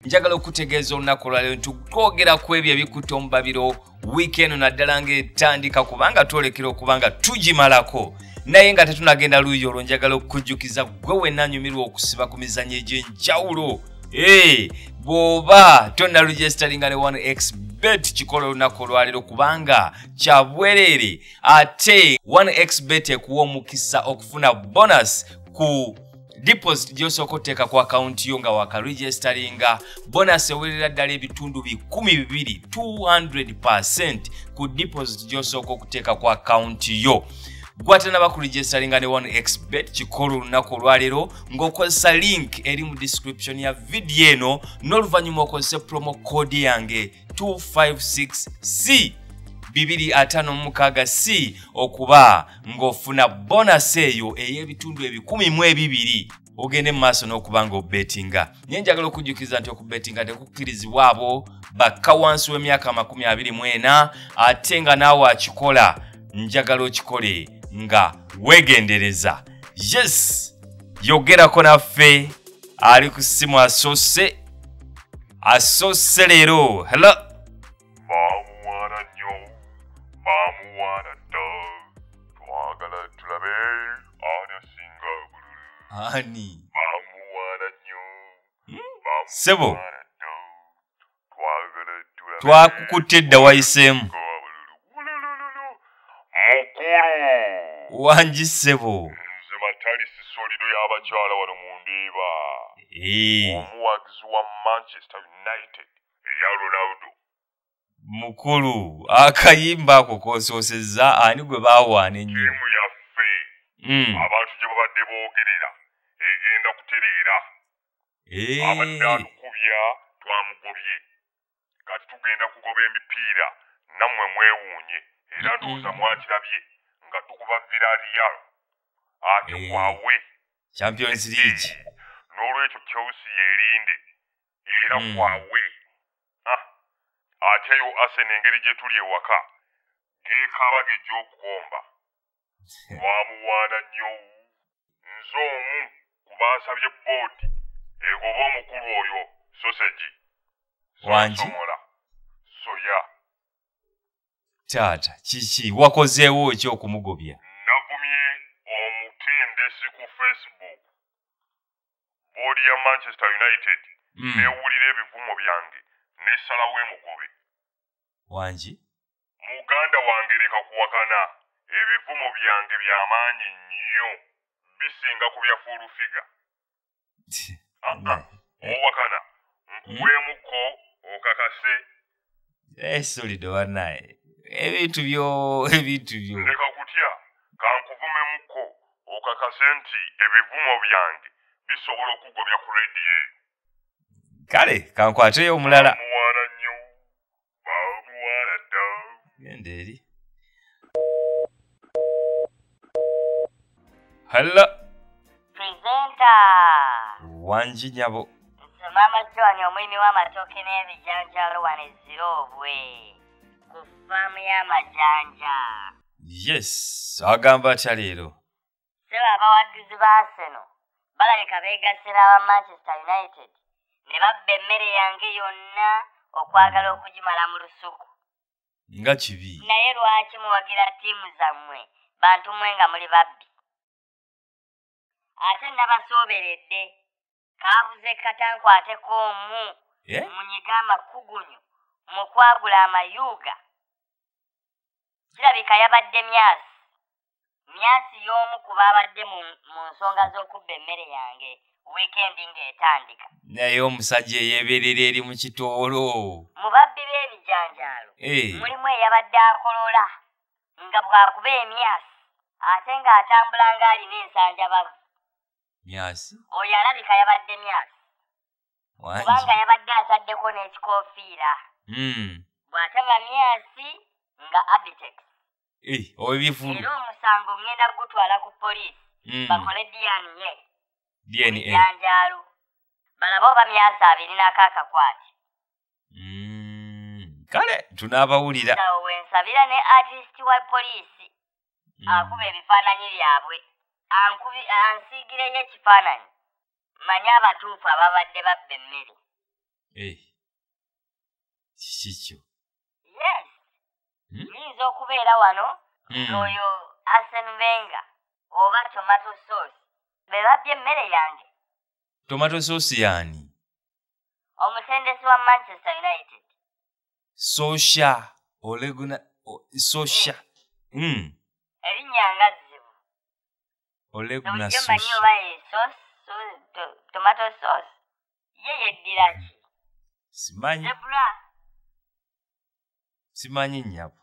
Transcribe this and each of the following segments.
njagala okutegeeza olunaku olwaleero twogera ku ebyo ebikutte mu babiro weekend naddala ng'etandika kubanga twolekera okubanga tugimalako naye nga tetunagenda luuyi olwo njagala okukujjukiza gwe wenna anyumirwa okusiba ku mizannyo egy'enjawulo bw'oba tonnaregisteringa ne 1xbet kikola olunaku olwaleero kubanga kya bwereere ate 1xbet ekuwa omukisa okufuna bonus ku deposit gy'osooka otteeka ku akawunti yo nga wakaregisteringa bonus ewerera ddala ebitundu 200% ku deposit gy'osooka okuteeka ku akawunti yo. Gwatanaba kuregisteringa ne 1xbet kikola olunaku olwaleero ng'okozesa link eri mu description ya video eno n'oluvannyuma okozesa promo code yange 256C 256C okuba ng'ofuna bonus eyo ey'ebitundu 1,200 ogende mu maaso n'okuba ng'obetinga. Naye njagala okujjukiza nti okubetinga tekukkirizibwa abo bakka wansi w'emyaka 24 ate nga naawe akikola njagala okikole nga wegendereza. Yes, yogerako naffe ali ku ssimu asoose leero. Hello. Bamuwana nnyo, bamuwana dda, twagala tulabe ani asinga obululu. Ani? Bamuwana nnyo, Sebo, bamuwana dda, twagala tulabe twakukutte dda wayiseemu. obululu. Wulululu, mukulu. Wangi Sebo. Nze Matali Sisolido y'abakyala wano mu Ndeeba. Omuwagizi wa Manchester United eya Ronaldo. Mukulu, akayimba ako k'osoosezza ani gwe baawaana ennyo. Ttiimu yaffe abantu gye babadde boogerera egenda kutereera. Abadde atukubya twamugobye. Kati tugenda kugoba emipiira nammwe mwewuunye era ndowooza mwakirabye nga tukuba Villarreal ate kwawe Champions League. n'olwekyo Chelsea yerinde era kwawe ate yo Arsenal engeri gye tuli ewaka geekaaba gejj'okukomba twamuwaana nnyo. Nze omu ku baasabye boodi egoba omukulu oyo sausage Wangi? sosomola soya. Taata, kiki wakozeewo ki okumugobya? Navumye omutendesi ku Facebook boodi ya Manchester United newulira ebivumo byange nesalawo emugobe. Wangi? Muganda wange leka kuwakana, ebivumo byange by'amaanyi nnyo bisinga ku bya fuulufiga. Owakana nkuweemuko okakase. Solido wannaye ebintu byo Leka kutya kankuvumemuko okakase nti ebivumo byange bisobola okugobya ku rediyo. kale kankwateyo omulala. Bamuwaana nnyo, bamuwaana dda. Genda eri. Hello. Presenter. Wangi nyabo. Nze Maama John omulimi w'amatooke n'ebijanjaalo wano e Zirobwe ku ffaamu y'amajanja. Yes, agamba atya leero. Ssebo abawagizi ba Arsenal balabika beegasira aba Manchester United ne babba emmere yange yonna okwagala okugimala mu lusuku. Nga kibi. Naye lwaki muwagira ttiimu zammwe bantu mmwe nga muli babbi? Ate nabasooberedde kaabuze katankwateko omu munyiga amakugunyu mu kwagula amayuuga. Kirabika yabadde myasi y'omu ku baabadde mu nsonga z'okubba emmere yange wiikendi ng'etandika. Naye omusajja eyeeberera eri mu kitoolo. Mu babbi b'ebijanjaalo mulimu eyabadde akolola nga bw'akuba emyasi ate ng'atambula ng'alina ensanjabavu. Myasi? Oyo alabika yabadde myasi. Kubanga yabadde ataddeko n'ekikoofiira. Bw'ataba myasi nga Abitex. Obifulu. Era omusango ngenda kugutwala ku poliisi bakole DNA. Ebijanjaalo. Balabe oba myasi 2 akakwate. Kale tunaabawulira. Awo wensabira ne artist wa poliisi akuba ebifaananyi byabwe ansiigireyo ekifaananyi manye abatuufu ababadde babba emmere. Kikikyo. Yes. Yinza okubeera wano ng'oyo Arsene Wenger oba tomato sauce be babbye emmere yange. Tomato sauce yani? Omutendesi wa Manchester United. Sosha. Sosha. Erinnya nga zzibu. Oleguna Sosha. Manyi oba tomato sauce. Ye yeddira ki? Simanyi. Zebra. Simanyi nnyabo.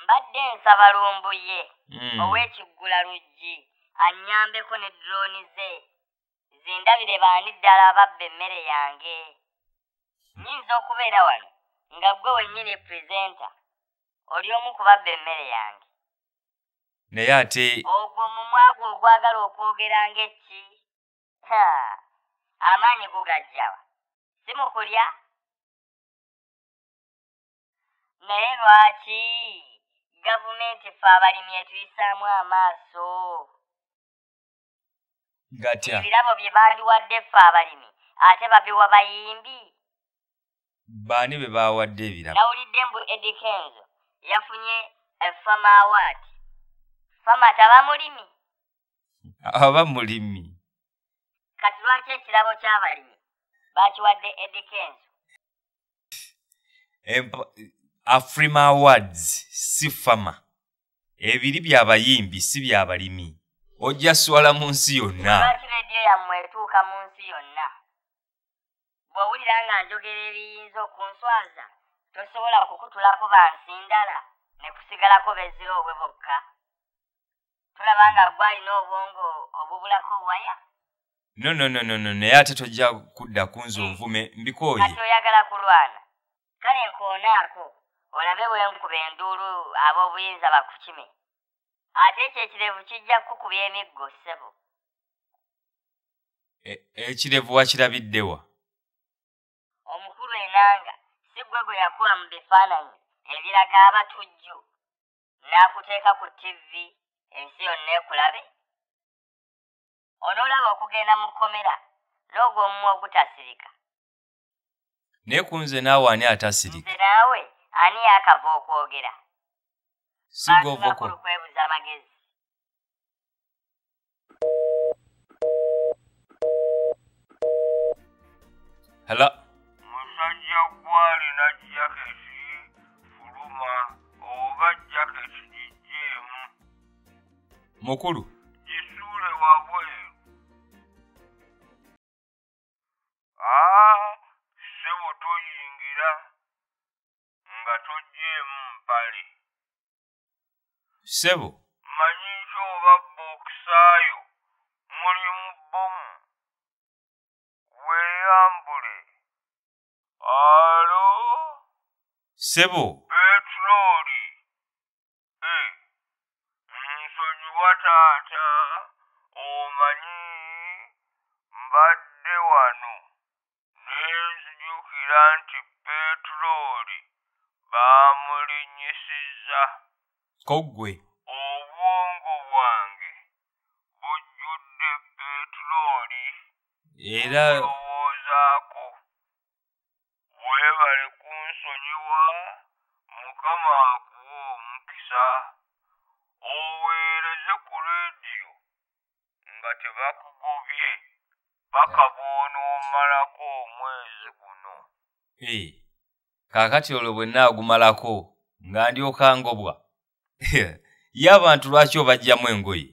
Mbadde nsaba Lumbuye ow'ekiggula luggi annyambeko ne drone ze zindabire baani ddala ababba emmere yange. Nnyinza okubeera wano nga ggwe wennyini presenter oli omu ku babba emmere yange. Naye ate ogwo omumwa gwo ogwagala okwogera ng'eki? Amaanyi gugajjawa si mu kulya? Naye lwaki gavumenti ffe abalimi etuyisaamu amaaso? gatya? Ebirabo bye bandiwadde ffe abalimi ate babiwa bayimbi. Baani be baawadde ebirabo? Nawulidde mbu Eddie Kenzo yafunye Farmer Award. Farmer taba mulimi? Aba mulimi. Kati lwaki ekirabo ky'abalimi bakiwadde Eddie Kenzo? Afrima Awards si fama. Ebiri by'abayimbi si by'abalimi. Ojja swala mu nsi yonna. Lwaki rediyo yammwe etuuka mu nsi yonna? Bw'owulira nga njogera ebiyinza okunswaza tosobola kukutulako bansi ndala ne kusigalako beziroobwe bokka. Tulaba nga gwe alina obwongo obubulako waya. No. Naye ate tojja kudda kunze onvume mbikooye. Kati oyagala kulwana. Kale nkoonaako olabe bwe nkuba enduulu ab'obuyinza bakukime. Ate ekyo ekirevu kijja kukubya emiggo ssebo. Ekirevu wakirabiddewa? Omukulu enanga si gwe gwe yakuba mu bifaananyi ebiraga abatujju n'akuteeka ku TV ensi yonna ekulabe? Onoolaba okugenda mu kkomera n'ogw'omumwa ogutasirika. Naye ku nze naawe ani atasirika? Nze naawe ani yakava okwogera? Sigovoko. Kwebuza magezi. Hello. Musajja gwalina jaketi fuluma oba jaketi gijjeemu. Mukulu. Gisuule wabweru. Ssebo toyingira nga togyeemu mpale. Ssebo. Manyi ky'oba bokisaayo mulimu bbomu. Weeyambule. Alo? Ssebo. Petroli. Nsonyiwa taata, omanyi mbadde wano ne nzijukira nti petroli baamulinnyisizza. Koggwe. Obwongo bwange bujjudde petroli. Era olowoozaako. Weebale kunsonyiwa, Mukama akuwa omukisa. Oweereze ku leediyo nga tebakugobye paka bw'onoomalako omwezi guno. Kaakati olwo bwe nnaagumalako nga ndyoka ngobwa. Ye abantu lwaki obajjamu engoye?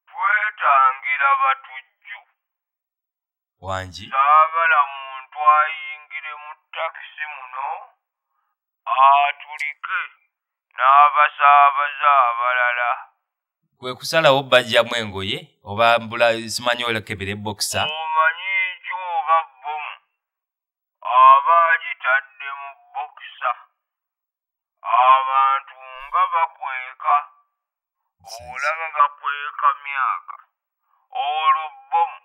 Twetangira batujju. Wangi? Saabala muntu ayingire mu takisi muno atulike n'abasaabaza abalala. Kwe kusalawo bajjamu engoye oba mbula simanyi olekebera ebbokisa? Omanyi ky'oba bbomu aba agitadde mu bbokisa. Abantu nga bakweka. Olaba bakweka myaka. Olwo bbomu.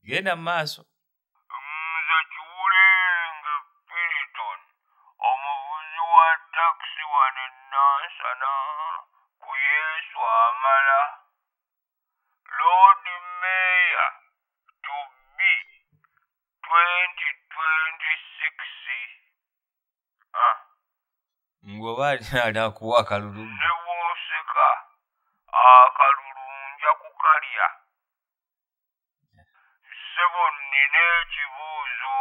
Genda mu maaso. Nze Kiwulenge Piriton, omuvuzi wa takisi wano e Nansana ku Yesu amala. Loodi bw'oba anakuwa akalulu. Ne bw'oseka akalulu nja kukalya. Ssebo nnina ekibuuzo.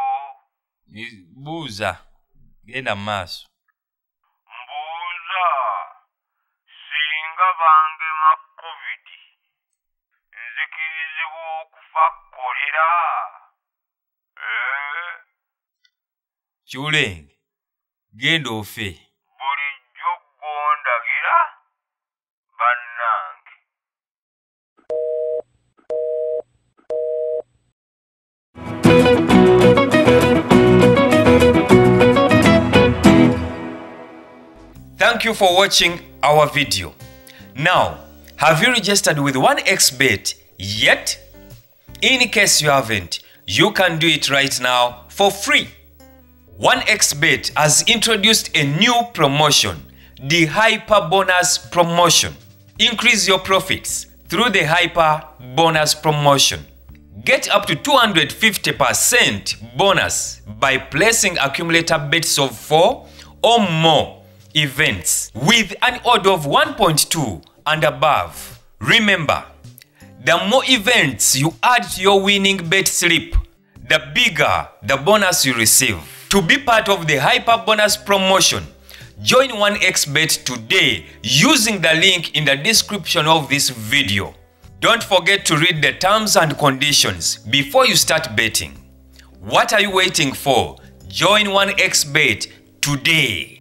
Buuza. Genda mu maaso. Mbuuza. Singa bangema COVID, nzikirizibwa okufa kolera. Kyulenge, genda ofe. Bulijjo gondagira bannange. Thank you for watching our video. Now, have you registered with 1xBet yet? In case you haven't, you can do it right now for free. 1xBet has introduced a new promotion, the Hyper Bonus Promotion. Increase your profits through the Hyper Bonus Promotion. Get up to 250% bonus by placing accumulator bets of 4 or more events with an order of 1.2 and above. Remember, the more events you add to your winning bet slip, the bigger the bonus you receive. To be part of the Hyper Bonus Promotion, join 1xBet today using the link in the description of this video. Don't forget to read the terms and conditions before you start betting. What are you waiting for? Join 1xBet today.